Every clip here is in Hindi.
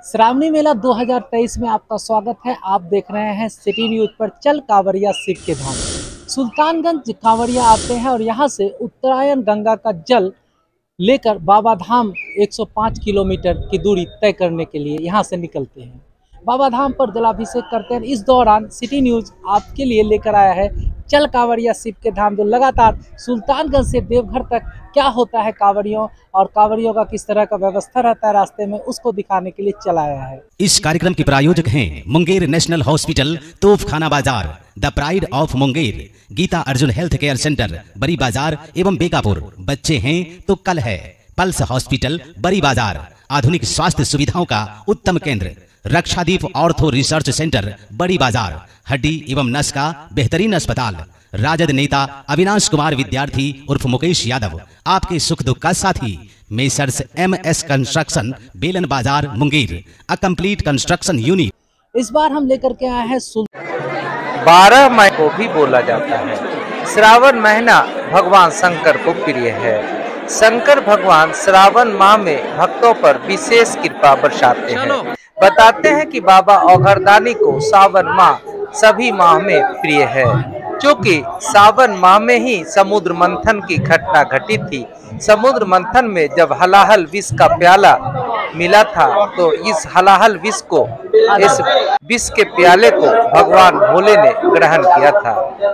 श्रावणी मेला 2023 में आपका स्वागत है। आप देख रहे हैं सिटी न्यूज पर। चल कांवरिया शिव के धाम सुल्तानगंज कांवरिया आते हैं और यहां से उत्तरायण गंगा का जल लेकर बाबा धाम 105 किलोमीटर की दूरी तय करने के लिए यहां से निकलते हैं। बाबा धाम पर जलाभिषेक करते हैं। इस दौरान सिटी न्यूज आपके लिए लेकर आया है चल कांवरिया शिव के धाम, जो लगातार सुल्तानगंज से देवघर तक क्या होता है कांवरियों और कांवरियों का किस तरह का व्यवस्था रहता है रास्ते में, उसको दिखाने के लिए चलाया है। इस कार्यक्रम के प्रायोजक हैं Munger national hospital, Topkhana Bazar, the pride of Munger, Geeta Arjun health care centre, Badi Bazar एवं बेकापुर। बच्चे हैं तो कल है। पल्स हॉस्पिटल, बड़ी बाजार, आधुनिक स्वास्थ्य सुविधाओं का उत्तम केंद्र। Rakshadeep ortho research centre, Badi बाजार, हड्डी एवं नस का बेहतरीन अस्पताल। राजद नेता अविनाश कुमार विद्यार्थी उर्फ मुकेश यादव, आपके सुख दुख का साथी। मेसर्स MS कंस्ट्रक्शन, बेलन बाजार, Munger, a complete construction unit. इस बार हम लेकर के आए हैं 12 मई को भी बोला जाता है। श्रावण महीना भगवान शंकर को प्रिय है। शंकर भगवान श्रावण माह में भक्तों पर विशेष कृपा बरसाते हैं। बताते हैं कि बाबा औघरदानी को सावन माह सभी माह में प्रिय है, क्योंकि सावन माह में ही समुद्र मंथन की घटना घटी थी। समुद्र मंथन में जब हलाहल विष का प्याला मिला था, तो इस हलाहल विष को, इस विष के प्याले को भगवान भोले ने ग्रहण किया था।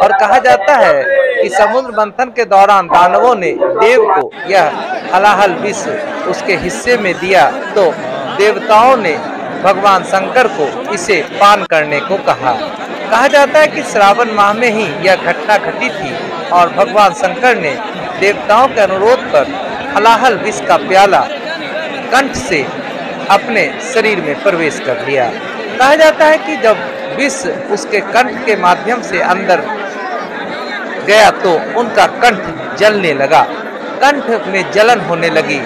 और कहा जाता है कि समुद्र मंथन के दौरान दानवों ने देव को यह हलाहल विष उसके हिस्से में दिया, तो देवताओं ने भगवान शंकर को इसे पान करने को कहा। कहा जाता है कि श्रावण माह में ही यह घटना घटी थी और भगवान शंकर ने देवताओं के अनुरोध पर हलाहल विष का प्याला कंठ से अपने शरीर में प्रवेश कर लिया। कहा जाता है कि जब विष उसके कंठ के माध्यम से अंदर गया तो उनका कंठ जलने लगा, कंठ में जलन होने लगी।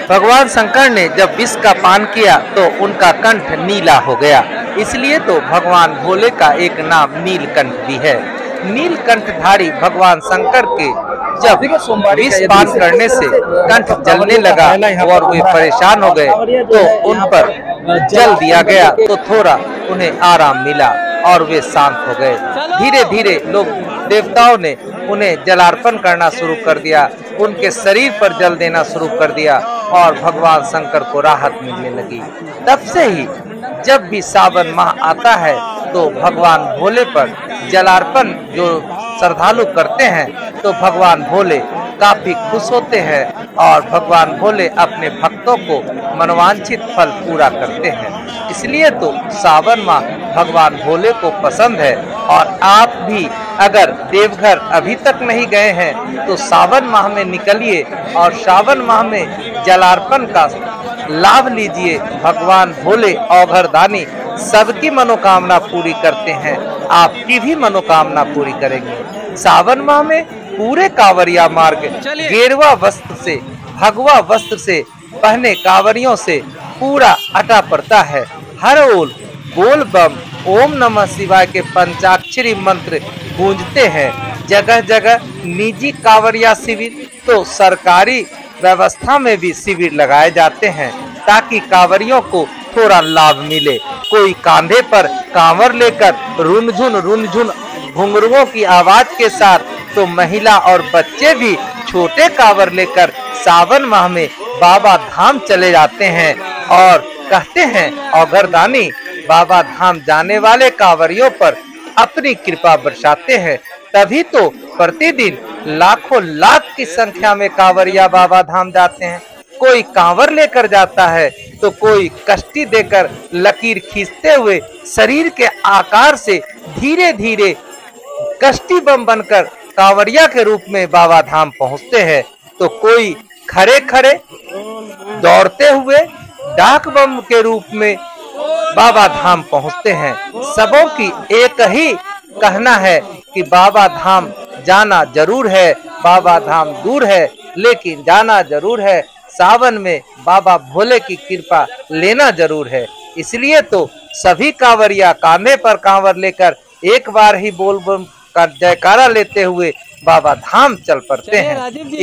भगवान शंकर ने जब विष का पान किया तो उनका कंठ नीला हो गया। इसलिए तो भगवान भोले का एक नाम नीलकंठ भी है। नीलकंठधारी भगवान शंकर के जब विष पान करने से कंठ जलने लगा और वे परेशान हो गए, तो उन पर जल दिया गया, तो थोड़ा उन्हें आराम मिला और वे शांत हो गए। धीरे धीरे लोग देवताओं ने उन्हें जलार्पण करना शुरू कर दिया, उनके शरीर पर जल देना शुरू कर दिया और भगवान शंकर को राहत मिलने लगी। तब से ही जब भी सावन माह आता है तो भगवान भोले पर जलार्पण जो श्रद्धालु करते हैं, तो भगवान भोले काफी खुश होते हैं और भगवान भोले अपने भक्तों को मनोवांछित फल पूरा करते हैं। इसलिए तो सावन माह भगवान भोले को पसंद है। और आप भी अगर देवघर अभी तक नहीं गए हैं तो सावन माह में निकलिए और सावन माह में जलार्पण का लाभ लीजिए। भगवान भोले औघरदानी सबकी मनोकामना पूरी करते हैं, आपकी भी मनोकामना पूरी करेंगे। सावन माह में पूरे कांवरिया मार्ग गेरुआ वस्त्र से, भगवा वस्त्र से पहने कांवरियों से पूरा अटा पड़ता है। हर ओर बोल बम, ओम नमः शिवाय के पंचाक्षरी मंत्र गूंजते हैं। जगह जगह निजी कांवरिया शिविर तो सरकारी व्यवस्था में भी शिविर लगाए जाते हैं, ताकि कांवरियों को थोड़ा लाभ मिले। कोई कांधे पर कांवर लेकर रुनझुन घुंघरुओं की आवाज के साथ, तो महिला और बच्चे भी छोटे कांवर लेकर सावन माह में बाबा धाम चले जाते हैं और कहते हैं औघरदानी बाबा धाम जाने वाले कांवरियों पर अपनी कृपा बरसाते हैं। तभी तो प्रतिदिन लाखों लाख की संख्या में कांवरिया बाबा धाम जाते हैं। कोई कांवर लेकर जाता है तो कोई कष्टी देकर लकीर खींचते हुए शरीर के आकार से धीरे धीरे कष्टी बम बनकर कांवरिया के रूप में बाबा धाम पहुंचते हैं, तो कोई खड़े खड़े दौड़ते हुए डाक बम के रूप में बाबा धाम पहुंचते हैं। सबों की एक ही कहना है कि बाबा धाम जाना जरूर है, बाबा धाम दूर है लेकिन जाना जरूर है। सावन में बाबा भोले की कृपा लेना जरूर है। इसलिए तो सभी कांवरिया कांधे पर कांवर लेकर एक बार ही बोल बम का जयकारा लेते हुए बाबा धाम चल पड़ते हैं।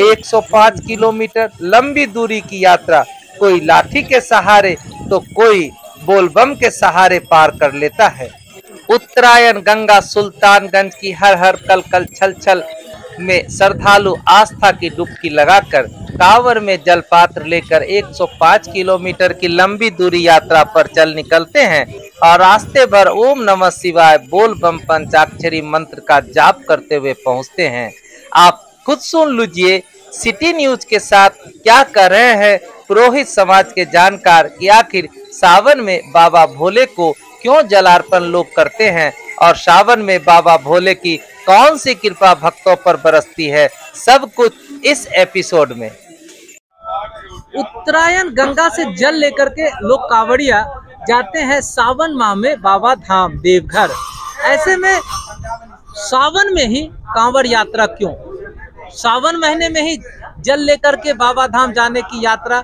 105 किलोमीटर लंबी दूरी की यात्रा, कोई लाठी के सहारे तो कोई बोलबम के सहारे पार कर लेता है। उत्तरायण गंगा सुल्तानगंज की हर हर कल कल छल छल में श्रद्धालु आस्था की डुबकी लगाकर कांवर में जलपात्र लेकर 105 किलोमीटर की लंबी दूरी यात्रा पर चल निकलते हैं और रास्ते भर ओम नमः शिवाय बोल बम पंचाक्षरी मंत्र का जाप करते हुए पहुंचते हैं। आप खुद सुन लीजिए सिटी न्यूज के साथ क्या कर रहे हैं पुरोहित समाज के जानकार कि आखिर सावन में बाबा भोले को क्यों जलार्पण लोग करते हैं और सावन में बाबा भोले की कौन सी कृपा भक्तों पर बरसती है, सब कुछ इस एपिसोड में। उत्तरायण गंगा से जल लेकर के लोग कांवड़िया जाते हैं सावन माह में बाबा धाम देवघर। ऐसे में सावन में ही कांवड़ यात्रा क्यों, सावन महीने में ही जल लेकर के बाबा धाम जाने की यात्रा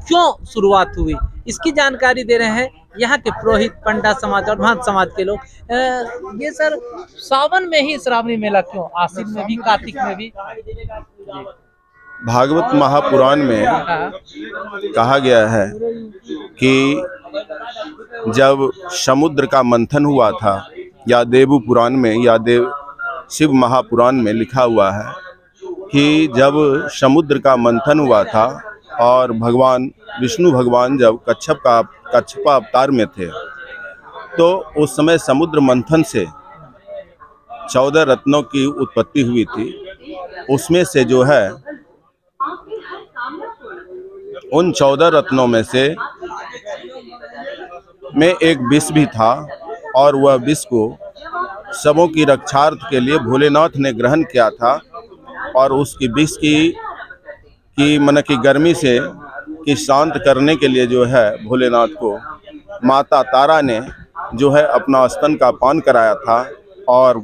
क्यों शुरुआत हुई, इसकी जानकारी दे रहे हैं यहाँ के पुरोहित, पंडा समाज और महंत समाज के लोग। ये सर, सावन में ही श्रावणी मेला क्यों, आश्विन में भी, कार्तिक में भी? भागवत महापुराण में कहा गया है कि जब समुद्र का मंथन हुआ था, या देव पुराण में या शिव महापुराण में लिखा हुआ है कि जब समुद्र का मंथन हुआ था और भगवान विष्णु भगवान जब कच्छप अवतार में थे, तो उस समय समुद्र मंथन से 14 रत्नों की उत्पत्ति हुई थी। उसमें से जो है उन 14 रत्नों में से एक विष भी था और वह विष को सबों की रक्षार्थ के लिए भोलेनाथ ने ग्रहण किया था। और उसकी विष की मन की गर्मी से कि शांत करने के लिए जो है भोलेनाथ को माता तारा ने जो है अपना स्तन का पान कराया था और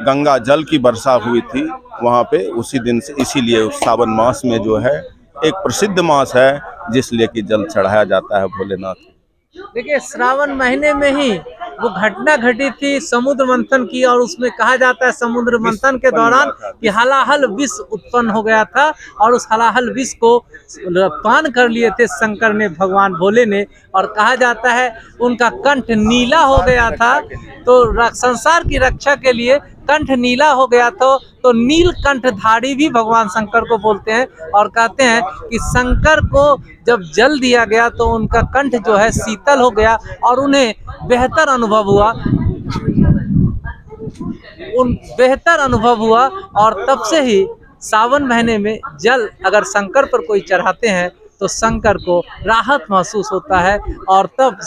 गंगा जल की वर्षा हुई थी वहाँ पे उसी दिन से। इसीलिए सावन मास में जो है एक प्रसिद्ध मास है जिसलिए कि जल चढ़ाया जाता है भोलेनाथ। देखिए, श्रावण महीने में ही वो घटना घटी थी समुद्र मंथन की, और उसमें कहा जाता है समुद्र मंथन के दौरान कि हलाहल विष उत्पन्न हो गया था और उस हलाहल विष को पान कर लिए थे शंकर ने, भगवान भोले ने, और कहा जाता है उनका कंठ नीला हो गया था। तो संसार की रक्षा के लिए कंठ नीला हो गया था, तो नील कंठधारी भी भगवान शंकर को बोलते हैं और कहते हैं कि शंकर को जब जल दिया गया तो उनका कंठ जो है शीतल हो गया और उन्हें बेहतर अनुभव हुआ और तब से ही सावन महीने में जल अगर शंकर पर कोई चढ़ाते हैं तो शंकर को राहत महसूस होता है और तब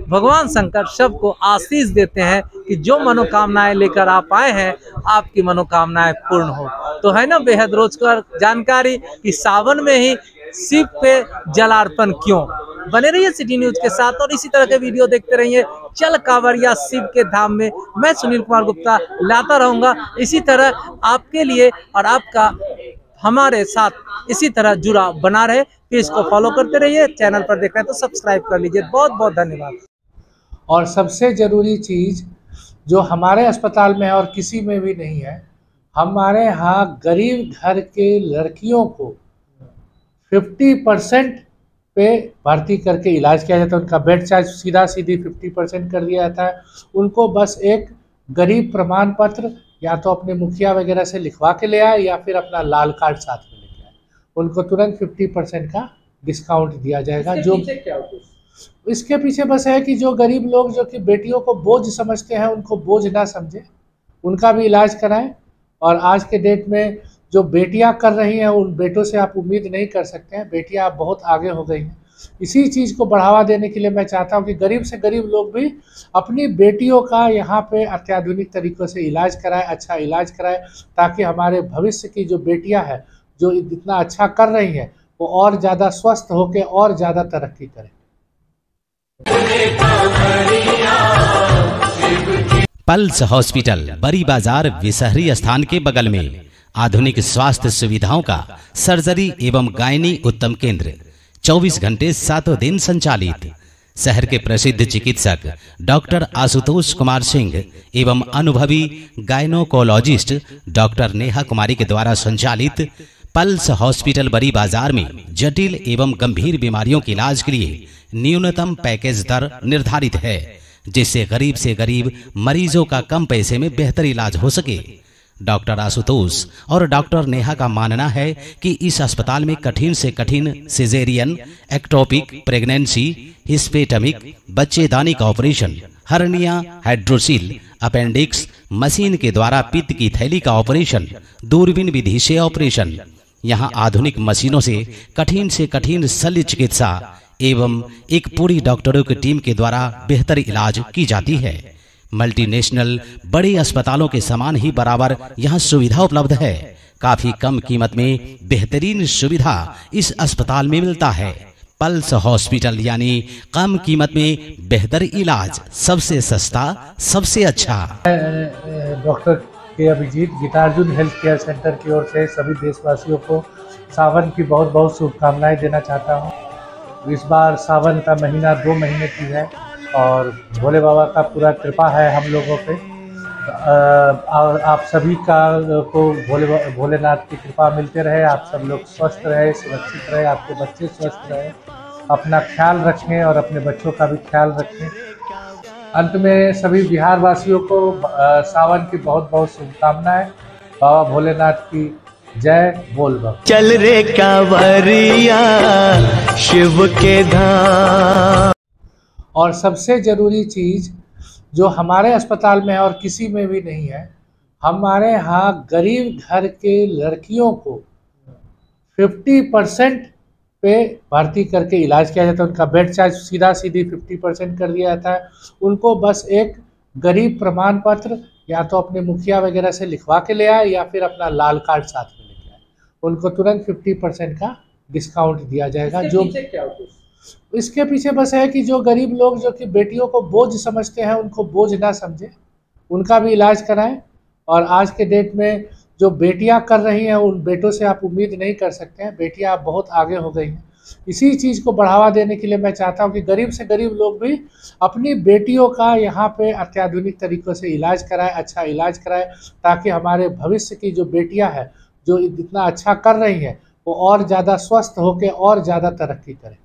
भगवान शंकर सबको आशीष देते हैं कि जो मनोकामनाएं लेकर आप आए हैं आपकी मनोकामनाएं पूर्ण हो। तो है ना बेहद रोचकर जानकारी कि सावन में ही शिव पे जलार्पण क्यों। बने रहिए सिटी न्यूज के साथ और इसी तरह के वीडियो देखते रहिए। चल कांवड़िया शिव के धाम में मैं सुनील कुमार गुप्ता लाता रहूंगा इसी तरह आपके लिए, और आपका हमारे साथ इसी तरह जुड़ा बना रहे। प्लीज को फॉलो करते रहिए, चैनल पर देख रहे हैं तो सब्सक्राइब कर लीजिए। बहुत बहुत धन्यवाद। और सबसे ज़रूरी चीज़ जो हमारे अस्पताल में है और किसी में भी नहीं है, हमारे यहाँ गरीब घर के लड़कियों को 50% पे भर्ती करके इलाज किया जाता है। उनका बेड चार्ज सीधी 50% कर दिया जाता है। उनको बस एक गरीब प्रमाण पत्र या तो अपने मुखिया वगैरह से लिखवा के ले आए या फिर अपना लाल कार्ड साथ में लेके आए, उनको तुरंत 50% का डिस्काउंट दिया जाएगा। जो इसके पीछे बस है कि जो गरीब लोग जो कि बेटियों को बोझ समझते हैं उनको बोझ ना समझे, उनका भी इलाज कराएं। और आज के डेट में जो बेटियां कर रही हैं उन बेटों से आप उम्मीद नहीं कर सकते हैं, बेटियां बहुत आगे हो गई हैं। इसी चीज़ को बढ़ावा देने के लिए मैं चाहता हूं कि गरीब से गरीब लोग भी अपनी बेटियों का यहाँ पे अत्याधुनिक तरीक़ों से इलाज कराएं, अच्छा इलाज कराएं, ताकि हमारे भविष्य की जो बेटियां हैं जो इतना अच्छा कर रही हैं वो और ज़्यादा स्वस्थ होकर और ज़्यादा तरक्की करें। पल्स हॉस्पिटल बड़ी बाजार विसहरी स्थान के बगल में आधुनिक स्वास्थ्य सुविधाओं का सर्जरी एवं गायनी उत्तम केंद्र 24 घंटे 7 दिन संचालित। शहर के प्रसिद्ध चिकित्सक डॉक्टर आशुतोष कुमार सिंह एवं अनुभवी गायनोकोलॉजिस्ट डॉक्टर नेहा कुमारी के द्वारा संचालित पल्स हॉस्पिटल बड़ी बाजार में जटिल एवं गंभीर बीमारियों के इलाज के लिए न्यूनतम पैकेज दर निर्धारित है, जिससे गरीब से गरीब मरीजों का कम पैसे में बेहतर इलाज हो सके। डॉक्टर आशुतोष और डॉक्टर नेहा का मानना है कि इस अस्पताल में कठिन से कठिन सिजेरियन, एक्टोपिक, प्रेगनेंसी, हिस्पेटमिक, बच्चेदानी का operation, hernia, hydrocele, appendix, machine के द्वारा पित्त की थैली का ऑपरेशन, दूरबीन विधि से ऑपरेशन, यहाँ आधुनिक मशीनों से कठिन शल्य चिकित्सा एवं एक पूरी डॉक्टरों की टीम के द्वारा बेहतर इलाज की जाती है। मल्टीनेशनल बड़े अस्पतालों के समान ही बराबर यहाँ सुविधा उपलब्ध है। काफी कम कीमत में बेहतरीन सुविधा इस अस्पताल में मिलता है। पल्स हॉस्पिटल यानी कम कीमत में बेहतर इलाज, सबसे सस्ता, सबसे अच्छा। Doctor K Abhijit Geeta Arjun health care centre की ओर से सभी देशवासियों को सावन की बहुत बहुत शुभकामनाएं देना चाहता हूं। इस बार सावन का महीना 2 महीने की है और भोले बाबा का पूरा कृपा है हम लोगों पे। और आप सभी को भोलेनाथ की कृपा मिलते रहे। आप सब लोग स्वस्थ रहे, सुरक्षित रहे, आपके बच्चे स्वस्थ रहे, अपना ख्याल रखें और अपने बच्चों का भी ख्याल रखें। अंत में सभी बिहार वासियों को सावन की बहुत बहुत शुभकामनाएं। बाबा भोलेनाथ की जय, बोल बम। चल रे कांवरिया शिव के धाम। और सबसे ज़रूरी चीज़ जो हमारे अस्पताल में है और किसी में भी नहीं है, हमारे यहाँ गरीब घर के लड़कियों को 50% पे भर्ती करके इलाज किया जाता है। उनका बेड चार्ज सीधी 50% कर दिया जाता है। उनको बस एक गरीब प्रमाण पत्र या तो अपने मुखिया वगैरह से लिखवा के ले आए या फिर अपना लाल कार्ड साथ में लेके आए, उनको तुरंत 50% का डिस्काउंट दिया जाएगा। जो इसके पीछे बस है कि जो गरीब लोग जो कि बेटियों को बोझ समझते हैं, उनको बोझ ना समझे, उनका भी इलाज कराएं। और आज के डेट में जो बेटियां कर रही हैं, उन बेटों से आप उम्मीद नहीं कर सकते हैं। बेटियां आप बहुत आगे हो गई हैं। इसी चीज़ को बढ़ावा देने के लिए मैं चाहता हूं कि गरीब से गरीब लोग भी अपनी बेटियों का यहाँ पे अत्याधुनिक तरीक़ों से इलाज कराएं, अच्छा इलाज कराएं, ताकि हमारे भविष्य की जो बेटियाँ हैं जो इतना अच्छा कर रही हैं, वो और ज़्यादा स्वस्थ होकर और ज़्यादा तरक्की करें।